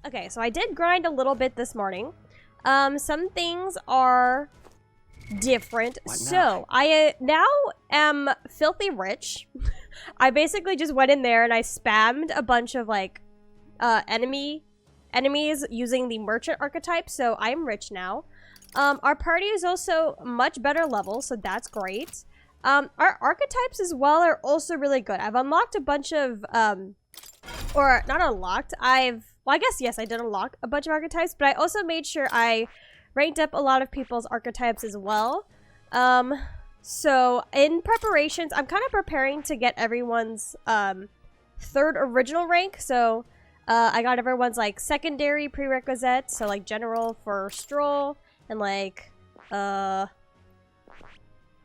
Okay, so I did grind a little bit this morning. Some things are different. So I now am filthy rich. I basically just went in there and I spammed a bunch of like enemies using the merchant archetype, so I'm rich now. Our party is also much better level, so that's great. Our archetypes as well are also really good. I've unlocked a bunch of or not unlocked, well, I guess yes, I did unlock a bunch of archetypes, but I also made sure I ranked up a lot of people's archetypes as well. So in preparations, I'm kind of preparing to get everyone's third original rank. So I got everyone's like secondary prerequisite, so like general for Stroll, and like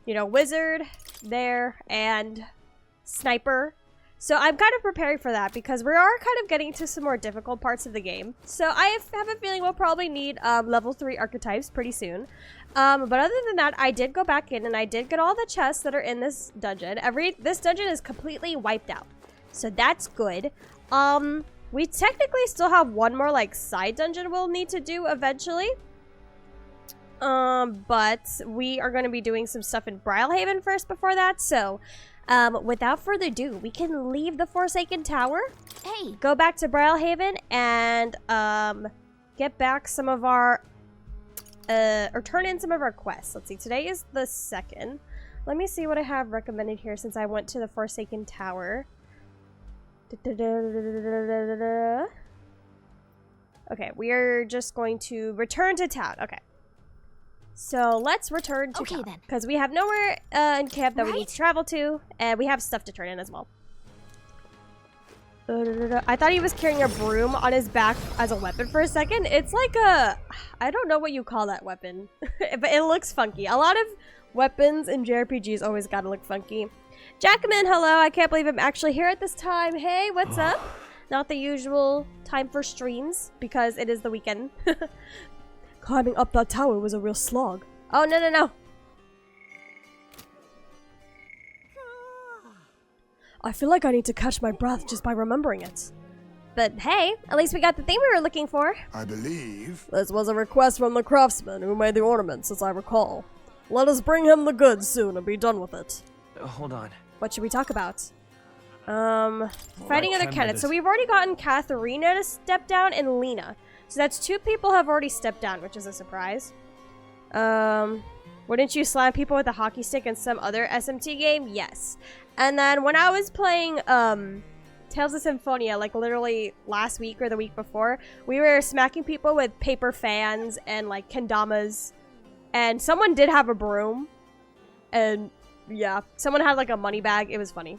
you know, wizard there, and sniper. So I'm kind of preparing for that because we are kind of getting to some more difficult parts of the game. So I have a feeling we'll probably need level 3 archetypes pretty soon. But other than that, I did go back in and I did get all the chests that are in this dungeon. This dungeon is completely wiped out, so that's good. We technically still have one more like side dungeon we'll need to do eventually. But we are going to be doing some stuff in Brilehaven first before that. So without further ado, we can leave the Forsaken Tower, go back to Brilehaven, and get back some of our or turn in some of our quests. Let's see, today is the 2nd. Let me see what I have recommended here since I went to the Forsaken Tower. Okay, we are just going to return to town. Okay, so let's return to town, because we have nowhere in camp that we need to travel to, and we have stuff to turn in as well. I thought he was carrying a broom on his back as a weapon for a second. It's like a, I don't know what you call that weapon, but it looks funky. A lot of weapons in JRPGs always gotta look funky. Jackman, hello. I can't believe I'm actually here at this time. Hey, what's up? Not the usual time for streams because it is the weekend. Climbing up that tower was a real slog. Oh, no, no, no. I feel like I need to catch my breath just by remembering it. But hey, at least we got the thing we were looking for. I believe this was a request from the craftsman who made the ornaments, as I recall. Let us bring him the goods soon and be done with it. Hold on. What should we talk about? Fighting other candidates. So we've already gotten Katharina to step down and Lena. So that's 2 people have already stepped down, which is a surprise. Wouldn't you slam people with a hockey stick in some other SMT game? Yes. And then when I was playing Tales of Symphonia, like literally last week or the week before, we were smacking people with paper fans and like kendamas. And someone did have a broom. And yeah, someone had like a money bag. It was funny.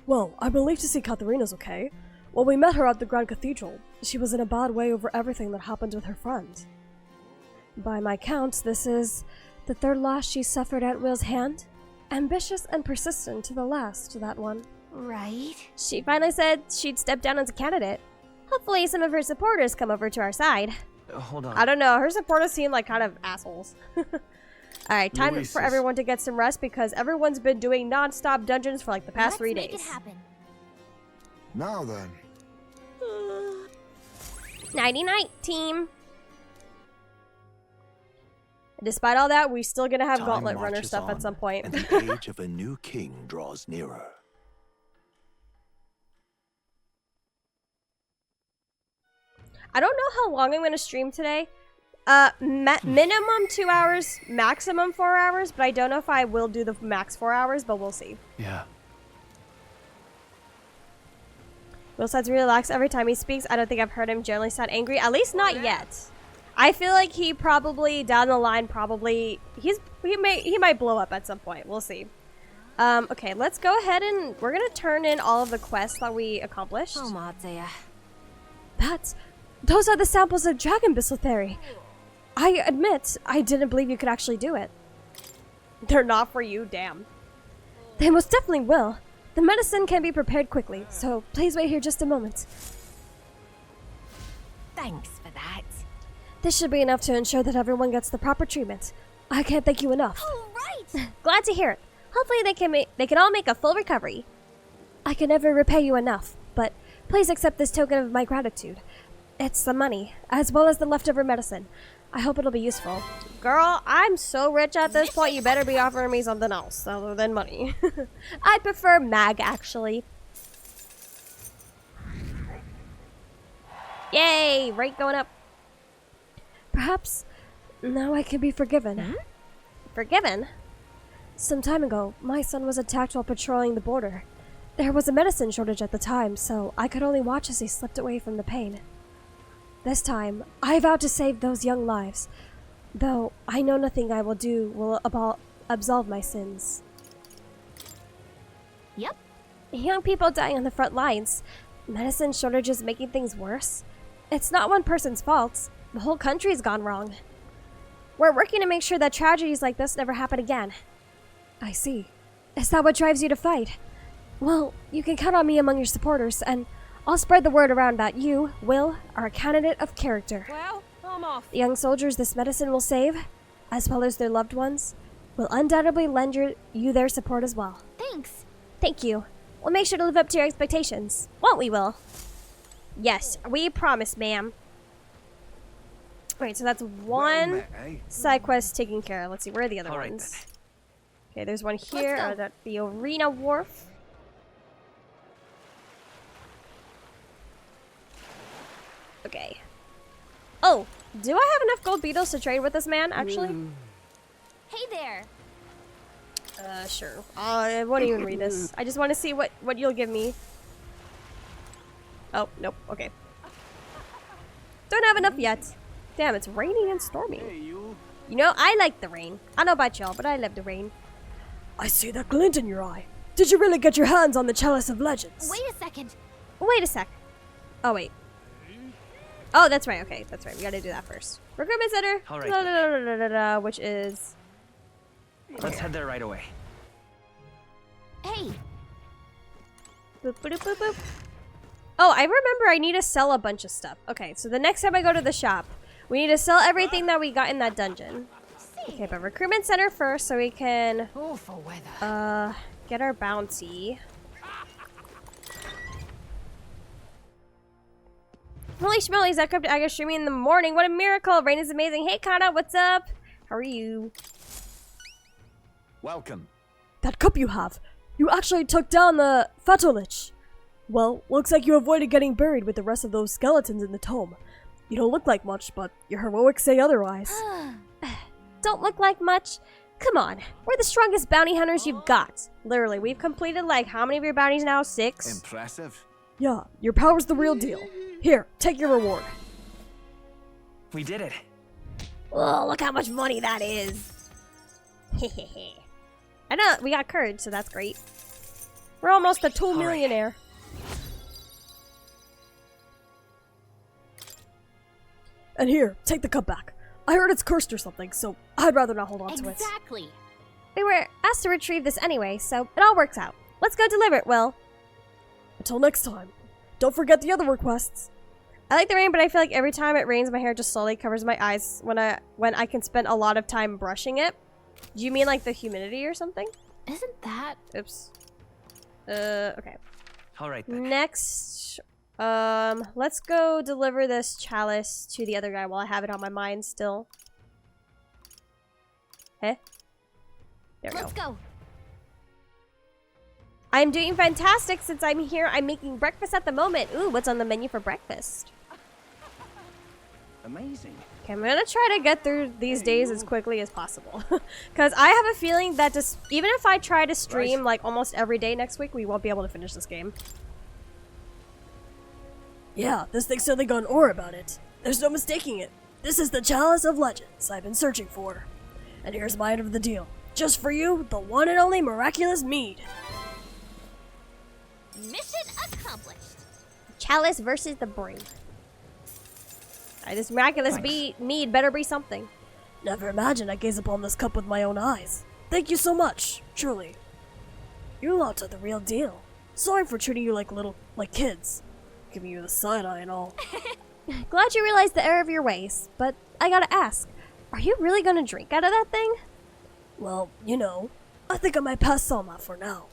Well, I'm relieved to see Katharina's okay. Well, we met her at the Grand Cathedral. She was in a bad way over everything that happened with her friend. By my count, this is the 3rd loss she suffered at Will's hand. Ambitious and persistent to the last, that one. Right. She finally said she'd step down as a candidate. Hopefully some of her supporters come over to our side. Hold on. I don't know, her supporters seem like kind of assholes. Alright, time for everyone to get some rest because everyone's been doing non-stop dungeons for like the past 3 days. Let's make it happen. now then. Nighty-night, team. Despite all that, we're still gonna have Gauntlet Runner stuff at some point. And the age of a new king draws nearer. I don't know how long I'm gonna stream today. Minimum 2 hours, maximum 4 hours, but I don't know if I will do the max 4 hours, but we'll see. Yeah. Will sounds relaxed every time he speaks. I don't think I've heard him generally sound angry, at least not yet. I feel like he probably down the line he might blow up at some point. We'll see. Okay, let's go ahead and we're gonna turn in all of the quests that we accomplished. Oh, Matsuya. Those are the samples of Dragon Bistleberry. I admit, I didn't believe you could actually do it. They're not for you, damn. They most definitely will. The medicine can be prepared quickly, so please wait here just a moment. Thanks for that. This should be enough to ensure that everyone gets the proper treatment. I can't thank you enough. All right. Glad to hear it. Hopefully they can all make a full recovery. I can never repay you enough, but Please accept this token of my gratitude. It's the money, as well as the leftover medicine. I hope it'll be useful. Girl, I'm so rich at this point, you better be offering me something else other than money. I prefer mag, actually. Yay! Rate going up. Perhaps now I can be forgiven. Forgiven? Some time ago, my son was attacked while patrolling the border. There was a medicine shortage at the time, so I could only watch as he slipped away from the pain. This time, I vow to save those young lives, though I know nothing I will do will absolve my sins. Yep. Young people dying on the front lines. Medicine shortages making things worse. It's not one person's fault. The whole country's gone wrong. We're working to make sure that tragedies like this never happen again. I see. Is that what drives you to fight? Well, you can count on me among your supporters, and I'll spread the word around that you, Will, are a candidate of character. Well, I'm off. The young soldiers this medicine will save, as well as their loved ones, will undoubtedly lend you their support as well. Thanks. Thank you. We'll make sure to live up to your expectations. Won't we, Will? Yes, we promise, ma'am. Alright, so that's one side quest taken care of. Let's see, where are the other ones? Okay, there's one here at the arena wharf. Okay. Oh, do I have enough gold beetles to trade with this man, actually? Hey there. Sure. I won't even read this. I just want to see what you'll give me. Oh, nope. Okay. Don't have enough yet. Damn, it's raining and storming. You know, I like the rain. I don't know about y'all, but I love the rain. I see that glint in your eye. Did you really get your hands on the Chalice of Legends? Wait a second. Wait a sec. Oh, wait. Oh, that's right. Okay, that's right. We gotta do that first. Recruitment center. All right, Which is... Let's head there right away. Hey. Boop, boop, boop, boop. Oh, I remember I need to sell a bunch of stuff. Okay, so the next time I go to the shop, we need to sell everything that we got in that dungeon. Okay, but recruitment center first so we can Awful weather. get our bounty. Holy schmollies, that Crypta Agate streaming in the morning. What a miracle. Rain is amazing. Hey Kana, what's up? How are you? Welcome. That cup you have. You actually took down the Fatolich. Well, looks like you avoided getting buried with the rest of those skeletons in the tomb. You don't look like much, but your heroics say otherwise. Don't look like much? Come on, we're the strongest bounty hunters you've got. Literally, we've completed like how many of your bounties now? 6? Impressive. Yeah, your power's the real deal. Here, take your reward. We did it. Oh, look how much money that is. I know, we got courage, so that's great. We're almost a 2 millionaire. And here, take the cup back. I heard it's cursed or something, so I'd rather not hold on to it. Exactly. We were asked to retrieve this anyway, so it all works out. Let's go deliver it, Will. Until next time. Don't forget the other requests. I like the rain, but I feel like every time it rains, my hair just slowly covers my eyes when I can spend a lot of time brushing it. Do you mean like the humidity or something? Isn't that? Oops. Okay. All right then. Next, let's go deliver this chalice to the other guy while I have it on my mind still. Eh? There we Let's go. I'm doing fantastic since I'm here. I'm making breakfast at the moment. Ooh, what's on the menu for breakfast? Amazing. Okay, I'm gonna try to get through these days as quickly as possible. Because I have a feeling that just even if I try to stream like almost every day next week, we won't be able to finish this game. Yeah, this thing's certainly got an aura about it. There's no mistaking it. This is the Chalice of Legends I've been searching for. And here's my end of the deal. Just for you, the one and only miraculous mead. Mission accomplished. Chalice versus the bring. Alright, this miraculous mead better be something. Never imagined I'd gaze upon this cup with my own eyes. Thank you so much, truly. You lot are the real deal. Sorry for treating you like kids. Giving you the side eye and all. Glad you realized the error of your ways, but I gotta ask, are you really gonna drink out of that thing? Well, you know, I think I might pass on that for now.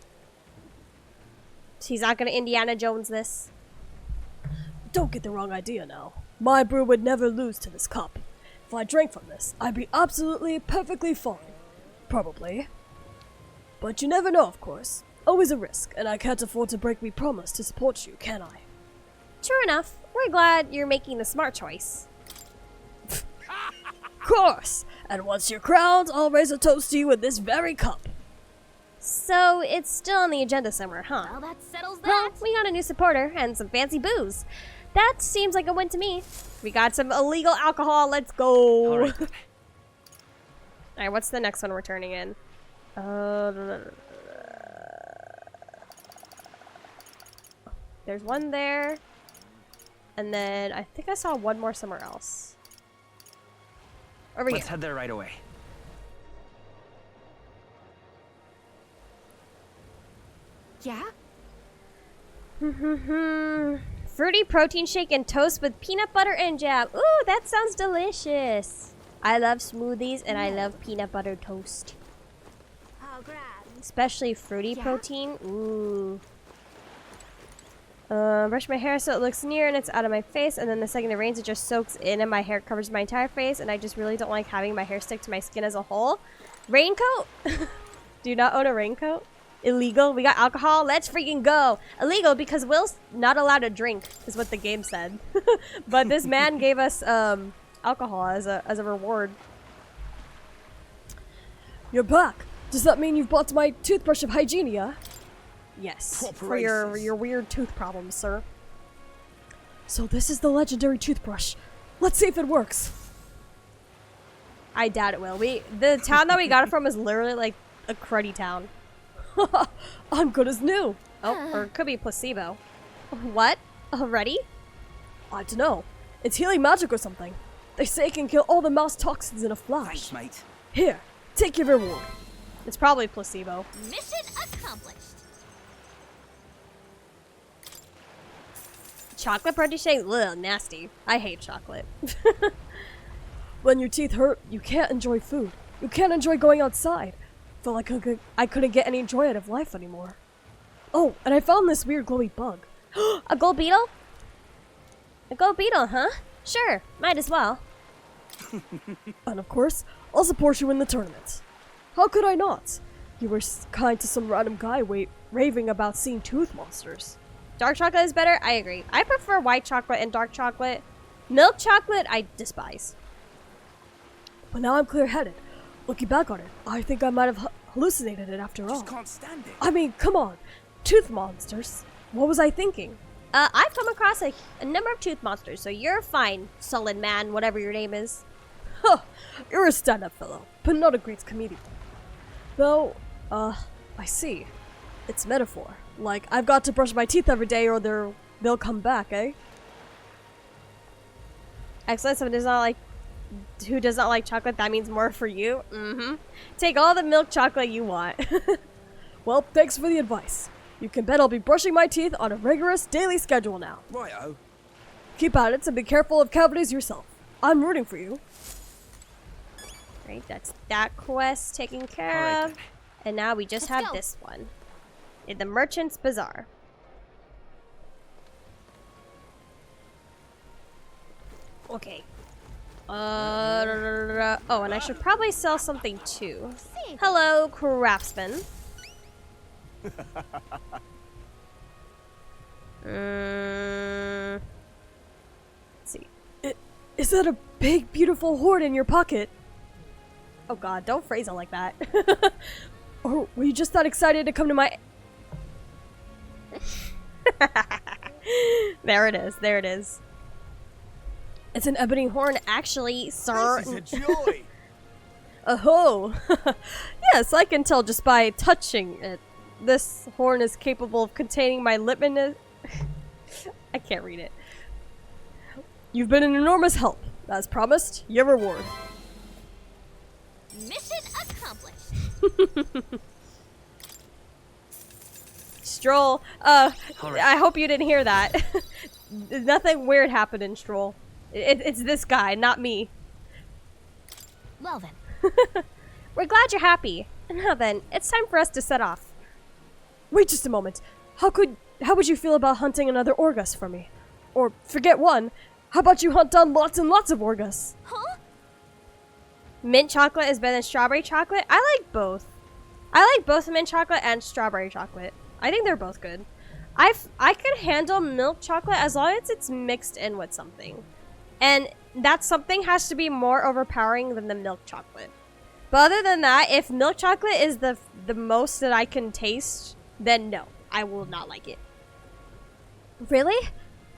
He's not gonna Indiana Jones this. Don't get the wrong idea now. My brew would never lose to this cup. If I drank from this, I'd be absolutely, perfectly fine. Probably. But you never know, of course. Always a risk, and I can't afford to break me promise to support you, can I? True enough. We're glad you're making the smart choice. Of course! And once you're crowned, I'll raise a toast to you with this very cup. So it's still on the agenda somewhere, huh? Well, that settles Well, that. we got a new supporter and some fancy booze. That seems like a win to me. We got some illegal alcohol. Let's go. All right. Alright, what's the next one we're turning in? There's one there. And then I think I saw one more somewhere else. Over Let's here. head there right away. Yeah? Fruity protein shake and toast with peanut butter and jam. Ooh, that sounds delicious. I love smoothies and I love peanut butter toast. Oh, grab. Especially fruity Yeah? protein. Ooh. Brush my hair so it looks near and it's out of my face, and then the second it rains it just soaks in and my hair covers my entire face, and I just really don't like having my hair stick to my skin as a whole. Raincoat? Do you not own a raincoat? Illegal? We got alcohol? Let's freaking go! Illegal because Will's not allowed to drink, is what the game said. But this man gave us alcohol as a reward. You're back! Does that mean you've bought my toothbrush of Hygienia? Yes, for your Corporations. weird tooth problems, sir. So this is the legendary toothbrush. Let's see if it works. I doubt it will. The town that we got it from is literally like a cruddy town. I'm good as new. Oh, or it could be placebo. What? Already? I don't know. It's healing magic or something. They say it can kill all the mouse toxins in a flash. Thanks, mate. Here, take your reward. It's probably placebo. Mission accomplished. Chocolate protein shake? Ugh, nasty. I hate chocolate. When your teeth hurt, you can't enjoy food. You can't enjoy going outside. Felt like I couldn't get any joy out of life anymore. Oh, and I found this weird glowy bug. A gold beetle? A gold beetle, huh? Sure, might as well. And of course, I'll support you in the tournament. How could I not? You were kind to some random guy raving about seeing tooth monsters. Dark chocolate is better? I agree. I prefer white chocolate and dark chocolate. Milk chocolate, I despise. But now I'm clear-headed. Looking back on it, I think I might have hallucinated it after all. Just can't stand it. I mean, come on. Tooth monsters. What was I thinking? I've come across a number of tooth monsters, so you're fine, sullen man, whatever your name is. Huh, you're a stand-up fellow, but not a great comedian. Though, I see. It's metaphor. Like, I've got to brush my teeth every day or they'll come back, eh? Excellent, someone who does not like chocolate, that means more for you. Mm-hmm. Take all the milk chocolate you want. Well, thanks for the advice. You can bet I'll be brushing my teeth on a rigorous daily schedule now. Righto. Keep at it and be careful of cavities yourself. I'm rooting for you. Right, that's that quest taken care All right, of. And now we just Let's have go. this one. In the Merchant's Bazaar. Okay. Oh, and I should probably sell something too. See. Hello, craftsman. Let's see. Is that a big, beautiful hoard in your pocket? Oh god, don't phrase it like that. Or were you just that excited to come to my... There it is, there it is. It's an ebony horn, actually, sir. This is a joy. Oh, yes, I can tell just by touching it. This horn is capable of containing my lipman. I can't read it. You've been an enormous help. As promised, your reward. Mission accomplished. Stroll, Alright. I hope you didn't hear that. Nothing weird happened in Stroll. It's this guy, not me. Well then. We're glad you're happy. Now then, it's time for us to set off. Wait just a moment. How would you feel about hunting another Orgus for me? Or forget one. How about you hunt down lots and lots of Orgus? Huh? Mint chocolate is better than strawberry chocolate? I like both. I like both mint chocolate and strawberry chocolate. I think they're both good. I can handle milk chocolate as long as it's mixed in with something. And that something has to be more overpowering than the milk chocolate. But other than that, if milk chocolate is the most that I can taste, then no, I will not like it. Really?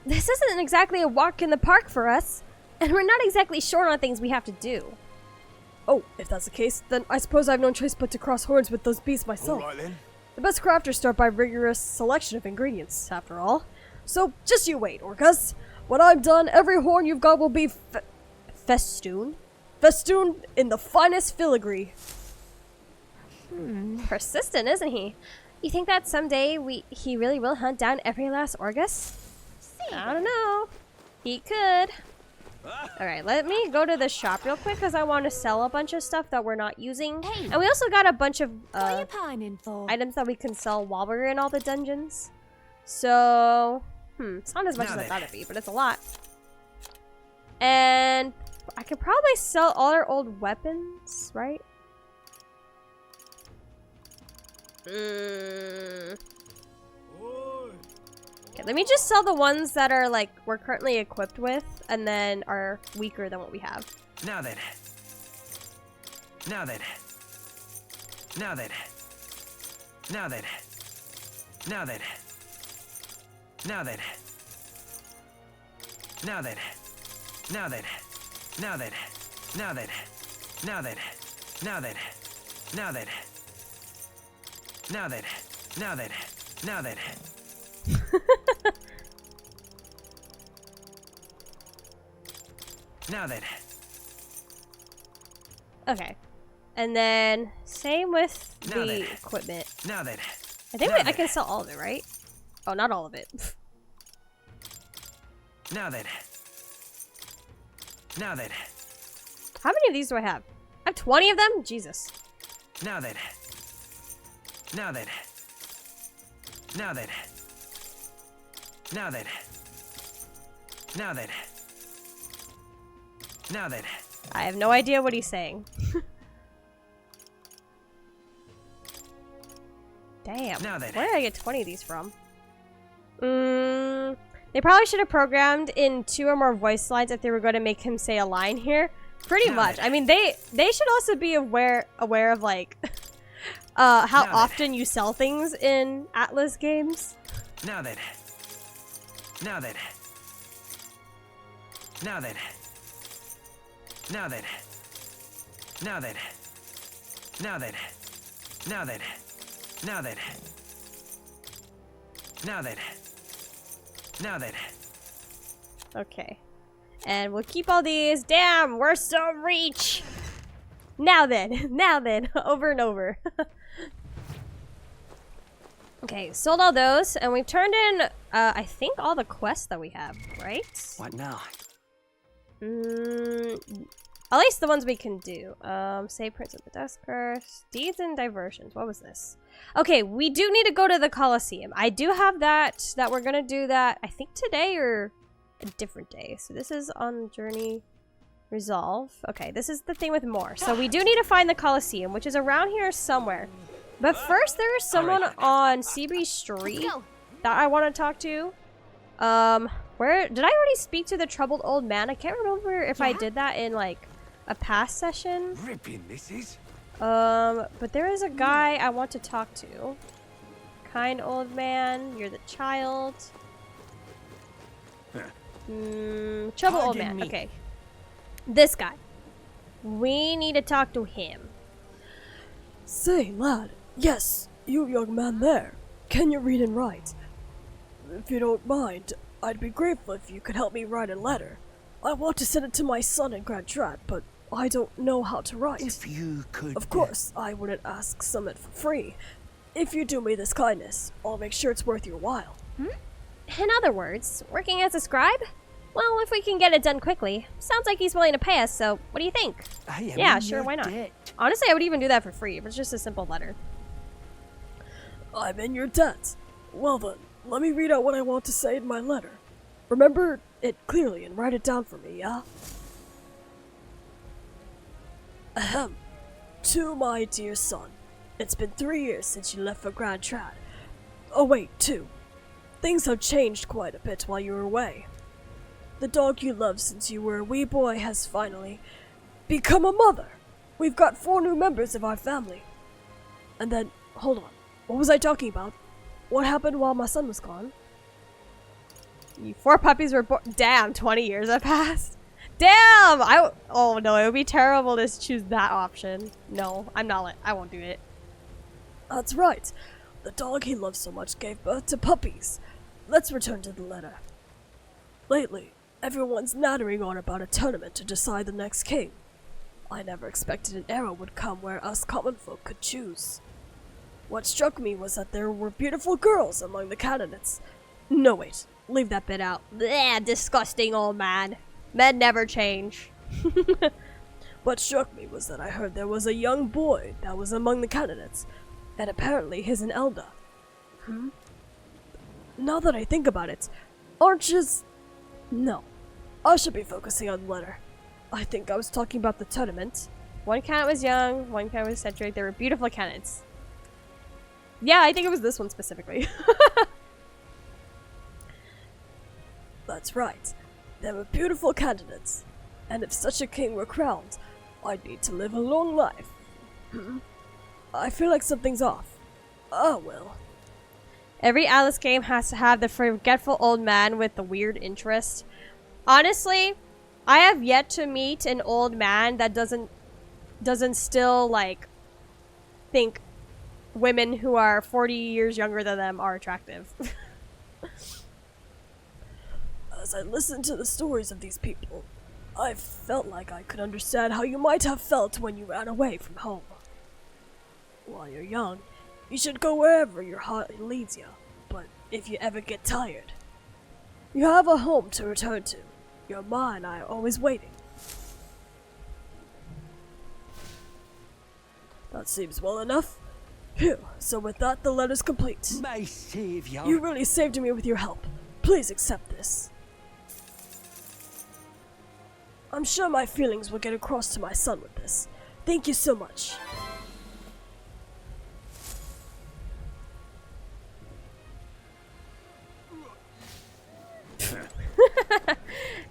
This isn't exactly a walk in the park for us. And we're not exactly short on things we have to do. Oh, if that's the case, then I suppose I have no choice but to cross horns with those beasts myself. All right then. The best crafters start by rigorous selection of ingredients, after all. So, just you wait, Orcas. When I'm done, every horn you've got will be festooned? Festooned in the finest filigree. Persistent, isn't he? You think that someday he really will hunt down every last Orgus? I don't know. He could. Alright, let me go to the shop real quick because I want to sell a bunch of stuff that we're not using. Hey. And we also got a bunch of What you pining for? items that we can sell while we're in all the dungeons. So, it's not as much Now as I then. thought it'd be, but it's a lot. And I could probably sell all our old weapons, right? Okay, let me just sell the ones that are like we're currently equipped with and then are weaker than what we have. Now then. Now then. Now then. Now then. Now then. Now then. Now then. Now then. Now then. Now then. Now then. Now then. Now then. Now then. Now then. Now then. Now then. Okay. And then same with Now the then. equipment. Now then. I think Now I then. can sell all of it, right? Oh, not all of it. Now then. Now then. How many of these do I have? I have 20 of them? Jesus. Now then. Now then. Now then. Now then. Now then. Now then. I have no idea what he's saying. Damn. Now then. Where did I get 20 of these from? They probably should have programmed in 2 or more voice lines if they were going to make him say a line here. Pretty Now much. then. I mean, they should also be aware of like how Now then. often you sell things in Atlas games. Now then. Now then. Now then. Now then. Now then. Now then. Now then. Now then. Now then. Now then. Okay. And we'll keep all these. Damn, we're so reach. Now then. Now then. Over and over. Okay, sold all those, and we've turned in, I think, all the quests that we have, right? What now? At least the ones we can do. Save Prince of the Dust Curse, Deeds and Diversions. What was this? Okay, we do need to go to the Colosseum. I do have that we're gonna do that, I think today or a different day. So this is on Journey Resolve. Okay, this is the thing with more. So we do need to find the Colosseum, which is around here somewhere. But first, there is someone on Seabreeze Street Let's go. that I want to talk to. Where did I already speak to the troubled old man? I can't remember if I did that in like a past session. Ripping, this is. But there is a guy I want to talk to. Kind old man, you're the child. Troubled old man. Okay, this guy. We need to talk to him. Say, lad. Yes, you young man there. Can you read and write? If you don't mind, I'd be grateful if you could help me write a letter. I want to send it to my son in Grand Trap, but I don't know how to write. If you could. Of course, I wouldn't ask someone for free. If you do me this kindness, I'll make sure it's worth your while. In other words, working as a scribe? Well, if we can get it done quickly. Sounds like he's willing to pay us, so what do you think? I am Yeah, in sure, your why not? debt. Honestly, I would even do that for free if it's just a simple letter. I'm in your debt. Well then, let me read out what I want to say in my letter. Remember it clearly and write it down for me, yeah? Ahem. To my dear son, it's been 3 years since you left for Grand Trad. Oh wait, 2. Things have changed quite a bit while you were away. The dog you loved since you were a wee boy has finally become a mother. We've got 4 new members of our family. And then, hold on, what was I talking about? What happened while my son was gone? You 4 puppies were born. Damn, 20 years have passed. Damn! Oh no, it would be terrible to choose that option. No, I won't do it. That's right. The dog he loved so much gave birth to puppies. Let's return to the letter. Lately, everyone's nattering on about a tournament to decide the next king. I never expected an era would come where us common folk could choose. What struck me was that there were beautiful girls among the candidates. No, wait. Leave that bit out. Bleh, disgusting old man. Men never change. What struck me was that I heard there was a young boy that was among the candidates, and apparently he's an elder. Now that I think about it, archers... No. I should be focusing on the letter. I think I was talking about the tournament. One candidate was young, one candidate was centric. There were beautiful candidates. Yeah, I think it was this one specifically. That's right. There were beautiful candidates. And if such a king were crowned, I'd need to live a long life. I feel like something's off. Oh well. Every Alice game has to have the forgetful old man with the weird interest. Honestly, I have yet to meet an old man that doesn't still like think women who are 40 years younger than them are attractive. As I listened to the stories of these people, I felt like I could understand how you might have felt when you ran away from home. While you're young, you should go wherever your heart leads you, but if you ever get tired, you have a home to return to. Your ma and I are always waiting. That seems well enough. Phew, so with that, the letter's complete. May save you. You really saved me with your help. Please accept this. I'm sure my feelings will get across to my son with this. Thank you so much.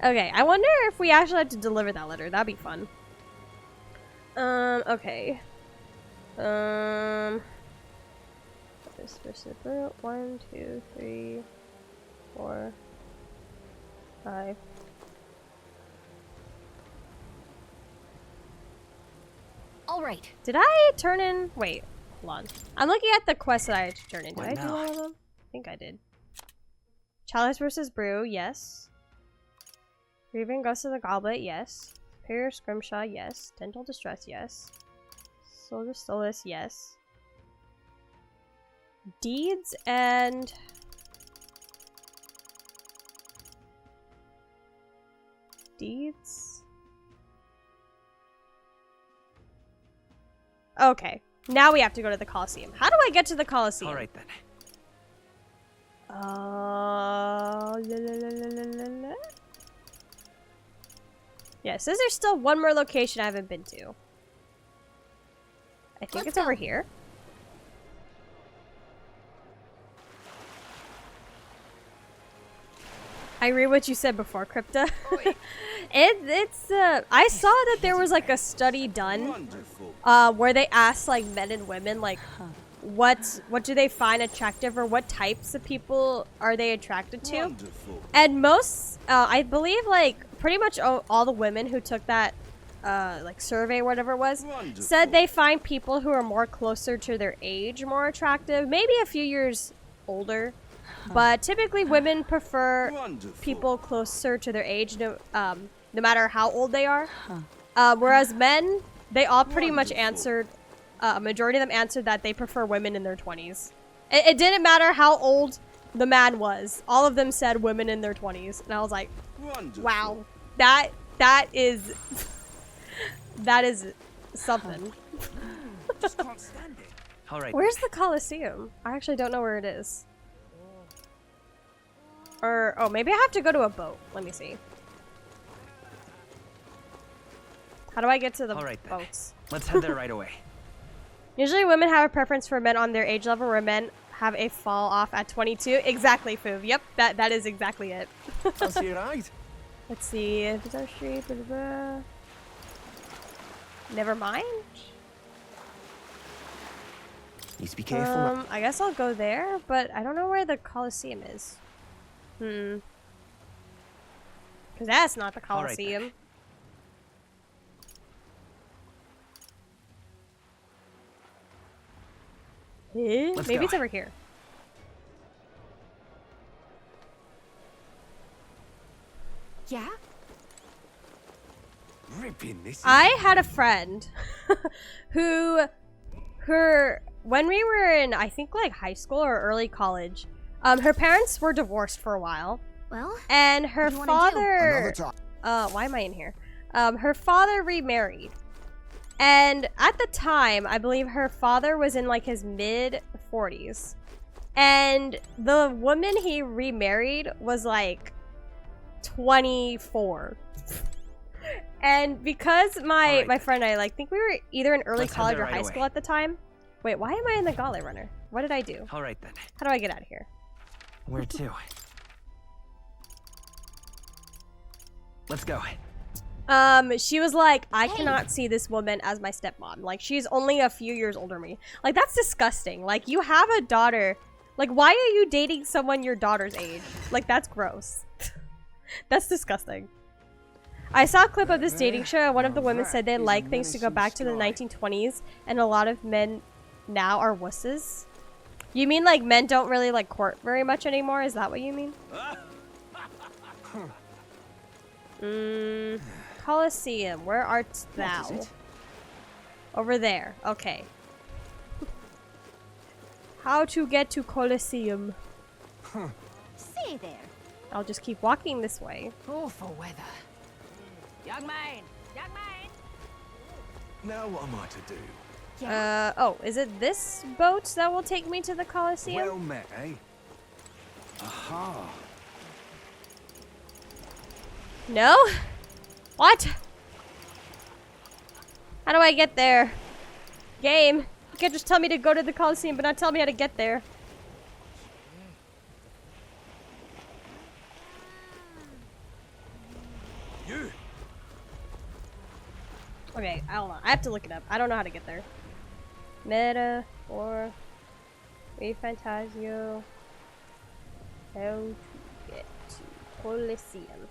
Okay, I wonder if we actually have to deliver that letter. That'd be fun. Okay. This reciprocal. 1, 2, 3, 4, 5. All right. Did I turn in? Wait, hold on. I'm looking at the quest that I had to turn in. Did What I do now? one of them? I think I did. Chalice versus Brew, yes. Grieving Ghost of the Goblet, yes. Superior Scrimshaw, yes. Dental Distress, yes. Soldier Stolus, yes. Deeds and... Deeds? Okay. Now we have to go to the Colosseum. How do I get to the Colosseum? All right then. Yeah, it says there's still one more location I haven't been to. I think it's over here. I read what you said before, Crypta. I saw that there was like a study done where they asked like men and women like what do they find attractive or what types of people are they attracted to. And most I believe like pretty much all the women who took that like survey or whatever it was said they find people who are more closer to their age more attractive, maybe a few years older. But typically women prefer people closer to their age, no matter how old they are. Whereas men, they all pretty much answered, a majority of them answered that they prefer women in their 20s. It didn't matter how old the man was. All of them said women in their 20s. And I was like, wow, that is, that is something. Just can't stand it. All right. Where's the Colosseum? I actually don't know where it is. Or, oh, maybe I have to go to a boat. Let me see. How do I get to the All right, then. boats? Let's head there right away. Usually women have a preference for men on their age level, where men have a fall off at 22. Exactly, Foov. Yep, that is exactly it. I'll see you right. Let's see. Is our street? Blah, blah, blah. Never mind. Need to be careful. I guess I'll go there, but I don't know where the Colosseum is. Because that's not the All right, then. Colosseum. Let's Maybe go. it's over here. Yeah? Ripping this. I had a friend who, when we were in, I think like high school or early college, her parents were divorced for a while, Well, and her What do you wanna do? father, Another time. why am I in here? Her father remarried, and at the time, I believe her father was in like his mid 40s, and the woman he remarried was like 24. And because my Alright. friend and I, like, think we were either in early Let's head college there or right high away. school at the time. Wait, why am I in the Galley Runner? What did I do? All right, then. How do I get out of here? Where to? Let's go. She was like, I cannot see this woman as my stepmom. Like, she's only a few years older than me. Like, that's disgusting. Like, you have a daughter. Like, why are you dating someone your daughter's age? Like, that's gross. That's disgusting. I saw a clip of this dating show, and one of the women said they like things to go back to the 1920s, and a lot of men now are wusses. You mean like men don't really like court very much anymore? Is that what you mean? Colosseum, where art thou? What is it? Over there. Okay. How to get to Colosseum? see there. I'll just keep walking this way. Awful weather. Young man! Young man! Now what am I to do? Oh, is it this boat that will take me to the Colosseum? Well met, eh? Aha. No? What? How do I get there? Game. You can't just tell me to go to the Colosseum, but not tell me how to get there. You. Okay, I don't know. I have to look it up. I don't know how to get there. Meta or Fantazio. How to get to Colosseum.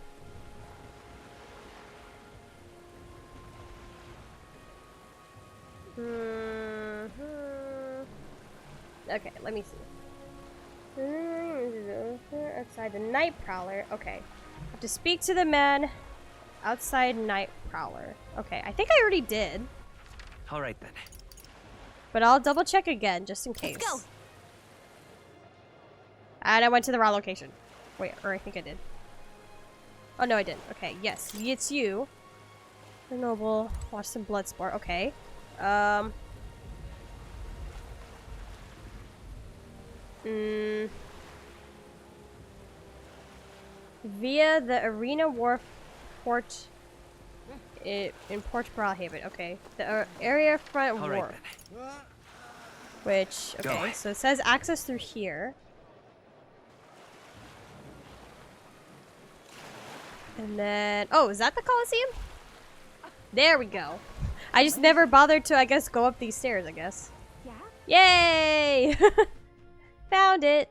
Okay, let me see. Outside the Night Prowler. Okay. I have to speak to the man outside Night Prowler. Okay, I think I already did. All right, then. But I'll double check again just in case. Let's go. And I went to the wrong location. Wait, or I think I did. Oh no, I didn't. Okay, yes, it's you. The noble. Watch some blood sport. Okay. Via the Arena Wharf Port in Port Brilehaven. Okay. The area front All wharf. right, then. Which, okay, Go. so it says access through here. And then, oh, is that the Colosseum? There we go. I just never bothered to, I guess, go up these stairs, I guess. Yeah? Yay! Found it.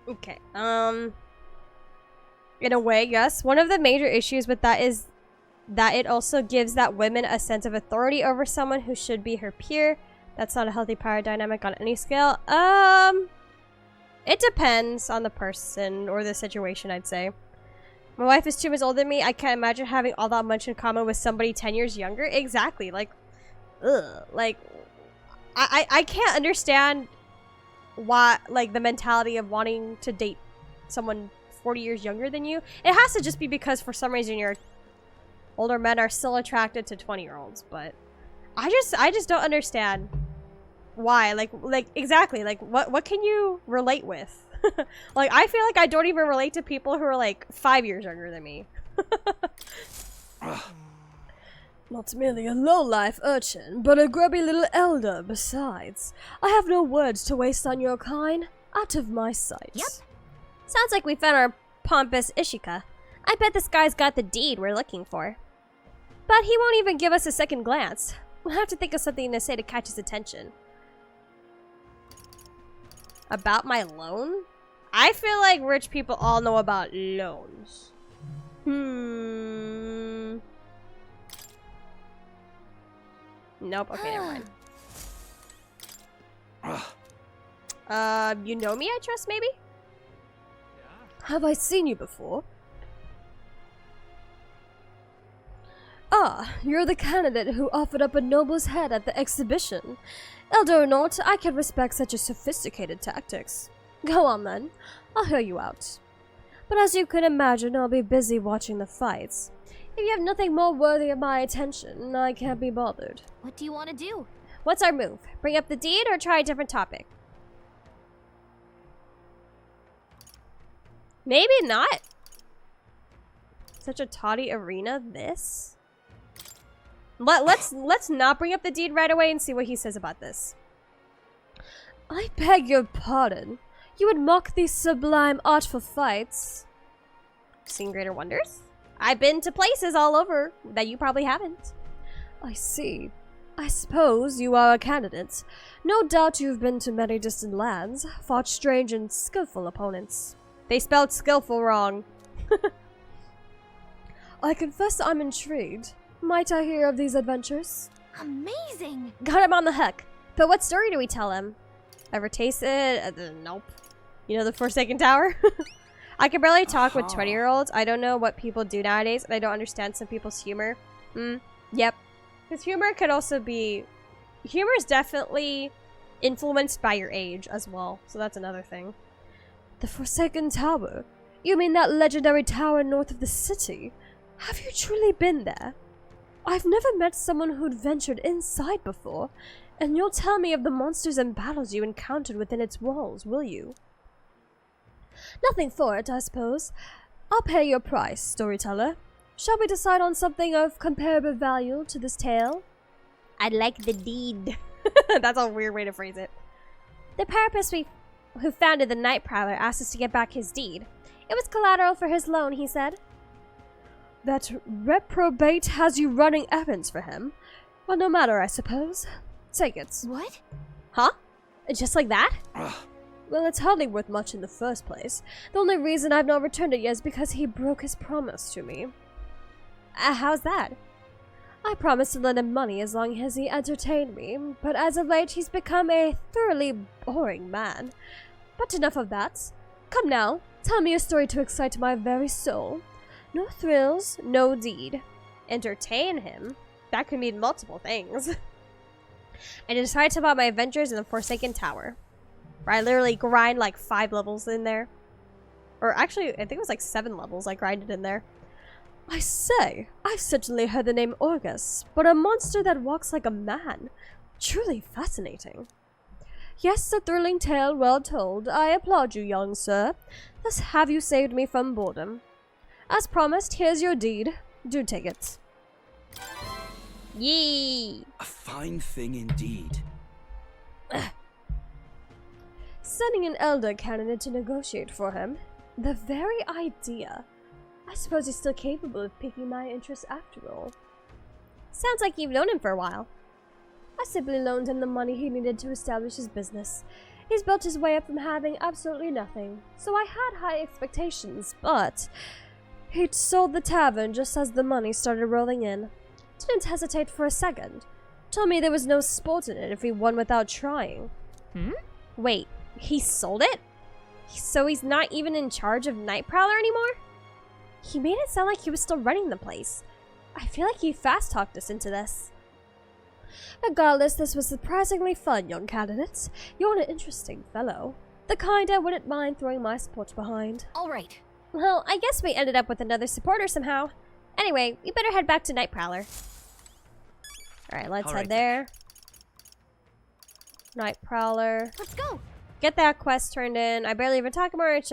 Okay, in a way, yes. One of the major issues with that is that it also gives that woman a sense of authority over someone who should be her peer. That's not a healthy power dynamic on any scale. It depends on the person or the situation, I'd say. My wife is 2 years older than me. I can't imagine having all that much in common with somebody 10 years younger. Exactly. Like, ugh. Like, I can't understand why, like, the mentality of wanting to date someone 40 years younger than you. It has to just be because for some reason your older men are still attracted to 20-year-olds, but I just don't understand why? Like exactly, like what can you relate with? Like, I feel like I don't even relate to people who are like 5 years younger than me. Not merely a low-life urchin, but a grubby little elder besides. I have no words to waste on your kind. Out of my sight. Yep. Sounds like we found our pompous Ishika. I bet this guy's got the deed we're looking for. But he won't even give us a second glance. We'll have to think of something to say to catch his attention. About my loan? I feel like rich people all know about loans. Nope, okay, never mind. You know me, I trust, maybe? Have I seen you before? Ah, you're the candidate who offered up a noble's head at the exhibition. Elder or not, I can respect such a sophisticated tactics. Go on then, I'll hear you out. But as you can imagine, I'll be busy watching the fights. If you have nothing more worthy of my attention, I can't be bothered. What do you want to do? What's our move? Bring up the deed or try a different topic? Maybe not. Such a toddy arena, this? Let's not bring up the deed right away and see what he says about this. I beg your pardon. You would mock these sublime artful fights. Seen greater wonders? I've been to places all over that you probably haven't. I see. I suppose you are a candidate. No doubt you've been to many distant lands, fought strange and skillful opponents. They spelled skillful wrong. I confess I'm intrigued. Might I hear of these adventures? Amazing! Got him on the hook. But what story do we tell him? Ever tasted? Nope. You know the Forsaken Tower? I can barely talk with 20-year-olds. I don't know what people do nowadays, and I don't understand some people's humor. Yep. Because humor could also be... Humor is definitely influenced by your age as well. So that's another thing. The Forsaken Tower? You mean that legendary tower north of the city? Have you truly been there? I've never met someone who'd ventured inside before, and you'll tell me of the monsters and battles you encountered within its walls, will you? Nothing for it, I suppose. I'll pay your price, storyteller. Shall we decide on something of comparable value to this tale? I'd like the deed. That's a weird way to phrase it. The purpose who founded the Night Prowler asked us to get back his deed. It was collateral for his loan, he said. That reprobate has you running errands for him. Well, no matter, I suppose. Take it. What? Huh? Just like that? Well, it's hardly worth much in the first place. The only reason I've not returned it yet is because he broke his promise to me. How's that? I promised to lend him money as long as he entertained me, but as of late he's become a thoroughly boring man. But enough of that. Come now, tell me a story to excite my very soul. No thrills, no deed. Entertain him? That could mean multiple things. I decided to tell about my adventures in the Forsaken Tower, where I literally grind like 5 levels in there. Or actually, I think it was like 7 levels I grinded in there. I say, I've certainly heard the name Orgus, but a monster that walks like a man. Truly fascinating. Yes, a thrilling tale well told. I applaud you, young sir. Thus have you saved me from boredom. As promised, here's your deed. Do take it. Yee! A fine thing indeed. Sending an elder candidate to negotiate for him. The very idea. I suppose he's still capable of piquing my interest after all. Sounds like you've known him for a while. I simply loaned him the money he needed to establish his business. He's built his way up from having absolutely nothing, so I had high expectations, but he'd sold the tavern just as the money started rolling in. Didn't hesitate for a second. Told me there was no sport in it if he won without trying. Wait, he sold it? So he's not even in charge of Night Prowler anymore? He made it sound like he was still running the place. I feel like he fast-talked us into this. Regardless, this was surprisingly fun, young candidates. You're an interesting fellow. The kind I wouldn't mind throwing my support behind. All right. Well, I guess we ended up with another supporter somehow. Anyway, we better head back to Night Prowler. Alright, let's head there. Night Prowler. Let's go. Get that quest turned in. I barely even talk more. It's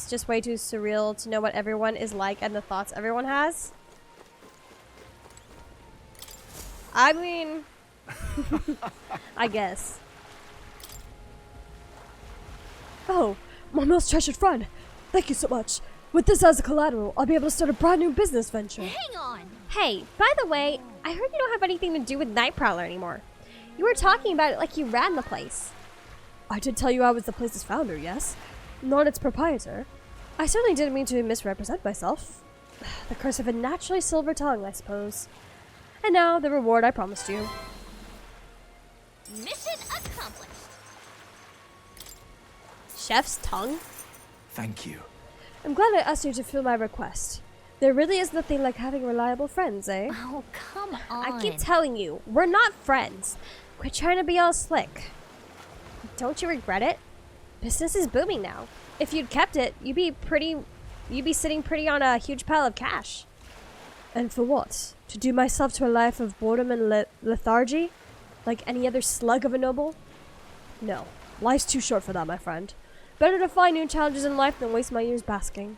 just way too surreal to know what everyone is like and the thoughts everyone has. I mean, I guess. Oh, my most treasured friend. Thank you so much. With this as a collateral, I'll be able to start a brand new business venture. Hang on. Hey, by the way, I heard you don't have anything to do with Night Prowler anymore. You were talking about it like you ran the place. I did tell you I was the place's founder, yes? Not its proprietor. I certainly didn't mean to misrepresent myself. The curse of a naturally silver tongue, I suppose. And now, the reward I promised you. Mission accomplished. Chef's tongue? Thank you. I'm glad I asked you to fill my request. There really is nothing like having reliable friends, eh? Oh, come on. I keep telling you, we're not friends. Quit trying to be all slick. Don't you regret it? Business is booming now. If you'd kept it, you'd be sitting pretty on a huge pile of cash. And for what? To doom myself to a life of boredom and lethargy? Like any other slug of a noble? No. Life's too short for that, my friend. Better to find new challenges in life than waste my years basking.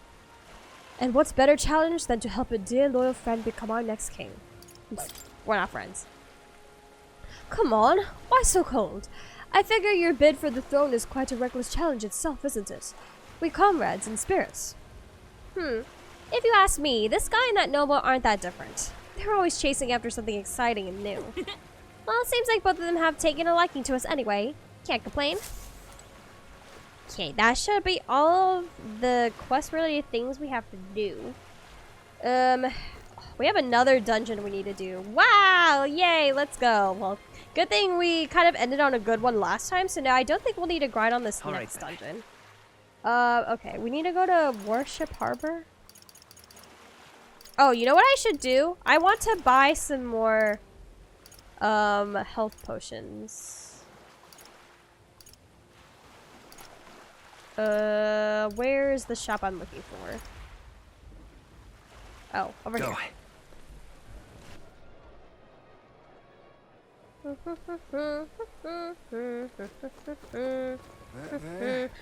And what's better challenge than to help a dear loyal friend become our next king? We're not friends. Come on, why so cold? I figure your bid for the throne is quite a reckless challenge itself, isn't it? We comrades in spirits. If you ask me, this guy and that noble aren't that different. They're always chasing after something exciting and new. Well, it seems like both of them have taken a liking to us anyway. Can't complain. Okay, that should be all of the quest-related things we have to do. We have another dungeon we need to do. Wow! Yay! Let's go. Well, good thing we kind of ended on a good one last time, so now I don't think we'll need to grind on this next dungeon. Okay, we need to go to Warship Harbor. Oh, you know what I should do? I want to buy some more, health potions. Where's the shop I'm looking for? Oh, over here.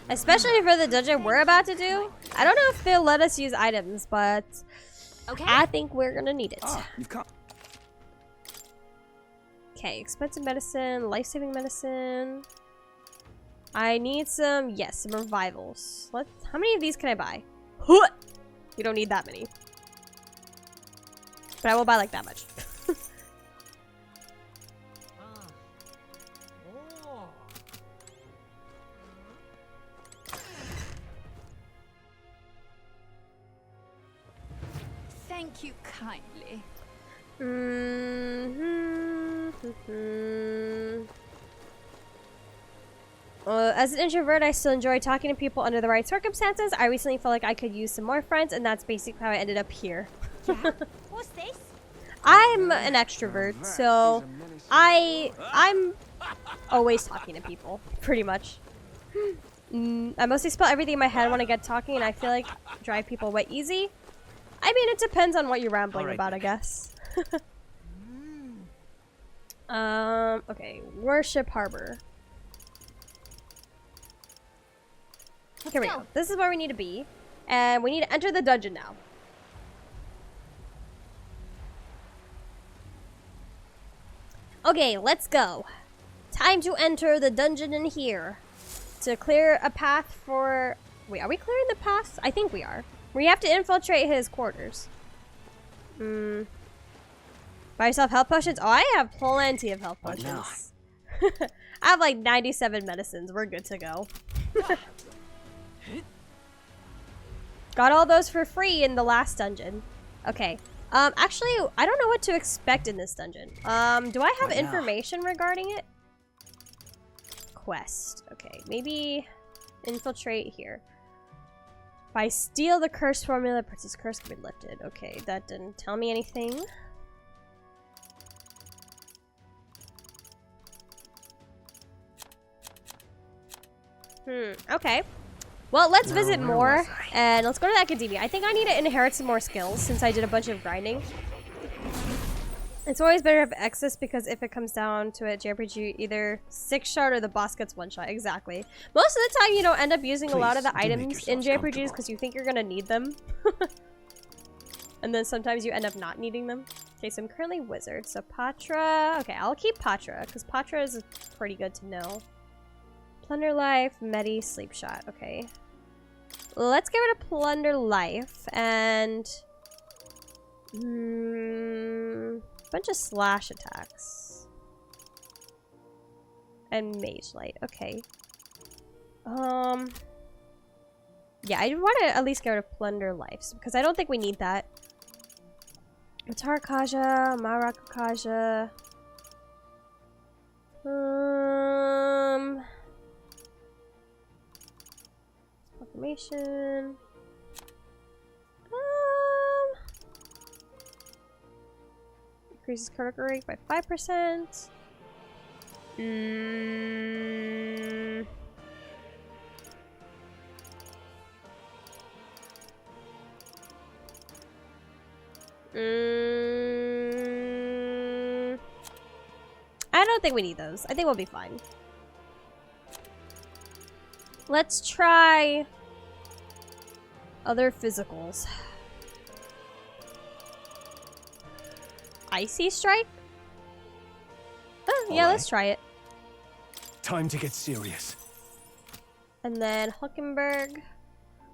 Especially for the dungeon we're about to do. I don't know if they'll let us use items, but Okay. I think we're gonna need it. Ah, you've come. Okay, expensive medicine, life-saving medicine. I need some, yes, some revivals. How many of these can I buy? You don't need that many. But I will buy like that much. Thank you kindly. As an introvert, I still enjoy talking to people under the right circumstances. I recently felt like I could use some more friends, and that's basically how I ended up here. What's this? I'm an extrovert, so I'm always talking to people, pretty much. I mostly spell everything in my head when I get talking, and I feel like drive people away easy. I mean, it depends on what you're rambling about, I guess. Okay, Warship Harbor. Here we go. This is where we need to be, and we need to enter the dungeon now. Okay, let's go. Time to enter the dungeon in here. To clear a path for... Wait, are we clearing the path? I think we are. We have to infiltrate his quarters. Buy yourself health potions? Oh, I have plenty of health potions. I have like 97 medicines. We're good to go. Got all those for free in the last dungeon. Okay. Actually, I don't know what to expect in this dungeon. Do I have information regarding it? Quest. Okay, maybe infiltrate here. If I steal the curse formula, Princess Curse can be lifted. Okay, that didn't tell me anything. Okay. Well, let's visit more, and let's go to the academia. I think I need to inherit some more skills since I did a bunch of grinding. It's always better to have excess because if it comes down to it, JPRG either 6-shot or the boss gets 1-shot. Exactly. Most of the time, you don't end up using a lot of the items in JPRGs because you think you're gonna need them. And then sometimes you end up not needing them. Okay, so I'm currently wizard. So Patra. Okay, I'll keep Patra because Patra is pretty good to know. Plunder life, Medi, sleep shot. Okay. Let's get rid of plunder life and bunch of slash attacks and mage light. Okay. Yeah, I want to at least get rid of plunder life because I don't think we need that. Tarkaja, Marakaja. Proclamation. Increases critical rate by 5%. I don't think we need those. I think we'll be fine. Let's try other physicals. Icy Strike? Oh, yeah, let's try it. Time to get serious. And then Hulkenberg.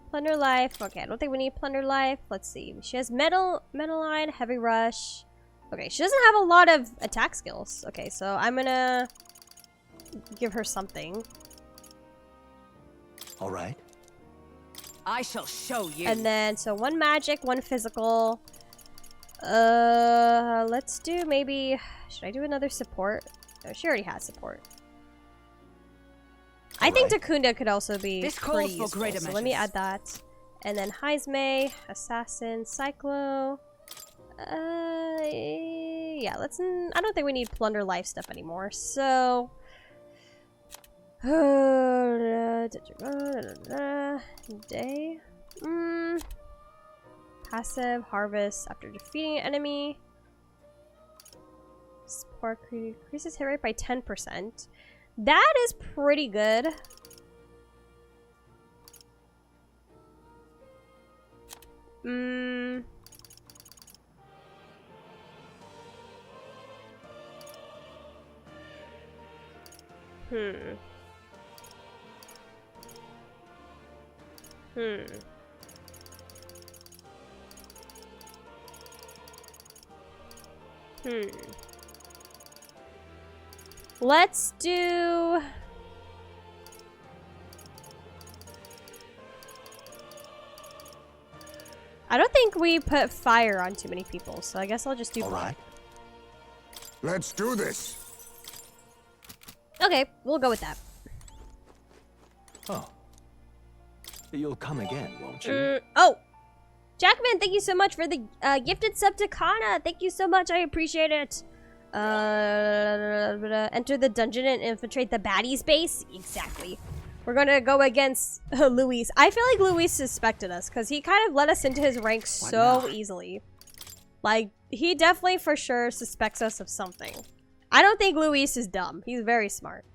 Plunder Life. Okay, I don't think we need Plunder Life. Let's see. She has Metal Line, Heavy Rush. Okay, she doesn't have a lot of attack skills. Okay, so I'm gonna give her something. All right. I shall show you. And then, so 1 magic, 1 physical. Let's do maybe... Should I do another support? No, she already has support. I think Takunda could also be pretty useful, so let me add that. And then Heizme, Assassin, Cyclo. Yeah, let's... I don't think we need Plunder Life stuff anymore, so... Day. Passive harvest after defeating an enemy. Support increases hit rate by 10%. That is pretty good. Let's do... I don't think we put fire on too many people, so I guess I'll just do black. Right. Let's do this. Okay, we'll go with that. Oh. You'll come again, won't you? Oh! Jackman, thank you so much for the gifted sub to Kana. Thank you so much. I appreciate it. Enter the dungeon and infiltrate the baddies base. Exactly. We're gonna go against Luis. I feel like Luis suspected us because he kind of let us into his ranks so easily. Like, he definitely for sure suspects us of something. I don't think Luis is dumb. He's very smart.